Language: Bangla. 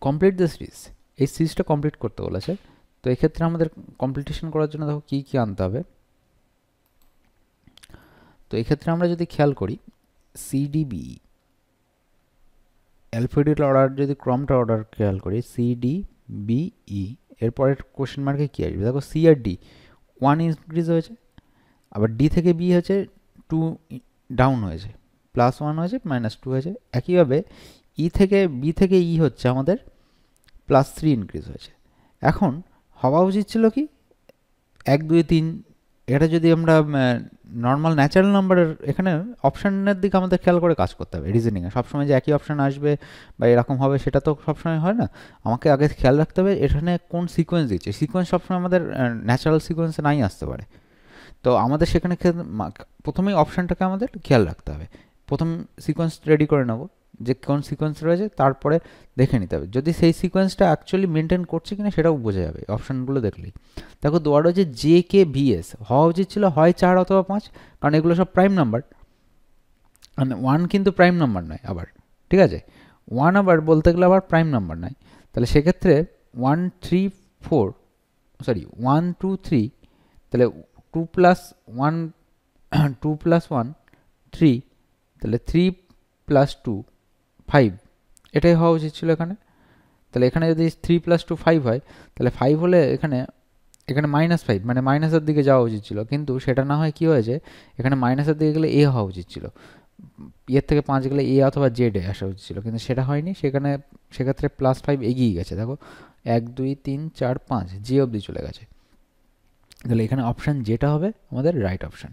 কমপ্লিট দ্য সিরিজ, এই সিরিজটা কমপ্লিট করতে বলেছে। তো এক্ষেত্রে আমাদের কমপ্লিটেশন করার জন্য দেখো কী কী আনতে হবে। তো এক্ষেত্রে আমরা যদি খেয়াল করি সিডিবি অ্যালফাবেটিক্যাল অর্ডার, যদি ক্রমটা অর্ডার খেয়াল করি সিডিবিই, এরপরের কোশ্চেন মার্কে কী আসবে দেখো, সি আর ডি 1 ইনক্রিজ হয়েছে, আবার ডি থেকে বি হয়েছে 2 ডাউন হয়েছে, +1 হয়েছে, -2 হয়েছে। একইভাবে ই থেকে বি থেকে ই হচ্ছে আমাদের +3 ইনক্রিজ হয়েছে। এখন হওয়া উচিত ছিল কি 1 2 3, এটা যদি আমরা নর্মাল ন্যাচারাল নাম্বারের এখানে অপশানের দিকে আমাদের খেয়াল করে কাজ করতে হবে। রিজনিংয়ে সবসময় যে একই অপশান আসবে বা এরকম হবে সেটা তো সবসময় হয় না। আমাকে আগে খেয়াল রাখতে হবে এখানে কোন সিকোয়েন্স দিচ্ছে। সিকোয়েন্স সবসময় আমাদের ন্যাচারাল সিকোয়েন্সে নাই আসতে পারে। তো আমাদের সেখানে প্রথমেই অপশানটাকে আমাদের খেয়াল রাখতে হবে। প্রথম সিকোয়েন্স রেডি করে নেব যে কোন সিকোয়েন্স রয়েছে, তারপরে দেখে নিতে হবে যদি সেই সিকোয়েন্সটা অ্যাকচুয়ালি মেনটেন করছে কিনা সেটাও বোঝা যাবে অপশানগুলো দেখলেই। দেখো দেওয়া রয়েছে জে কে ভিএস, হওয়া উচিত ছিল হয় 4 অথবা 5, কারণ এগুলো সব প্রাইম নাম্বার। মানে 1 কিন্তু প্রাইম নাম্বার নয় আবার, ঠিক আছে? 1 আবার বলতে গেলে আবার প্রাইম নাম্বার নয়। তাহলে সেক্ষেত্রে 1 3 4 সরি 1 2 3, তাহলে 2 + 1 2 + 1 3, তাহলে 3 + 2 5, এটাই হওয়া উচিত ছিল এখানে। তাহলে এখানে যদি 3 + 2 5 হয়, তাহলে 5 হলে এখানে -5, মানে মাইনাসের দিকে যাওয়া উচিত ছিল, কিন্তু সেটা না হয় কী হয়েছে, এখানে মাইনাসের দিকে গেলে এ হওয়া উচিত ছিল, এর থেকে 5 গেলে এ অথবা জেডে আসা উচিত ছিল, কিন্তু সেটা হয়নি। সেক্ষেত্রে +5 এগিয়ে গেছে, দেখো 1 2 3 4 5 জে অবধি চলে গেছে। তাহলে এখানে অপশান যেটা হবে আমাদের রাইট অপশান।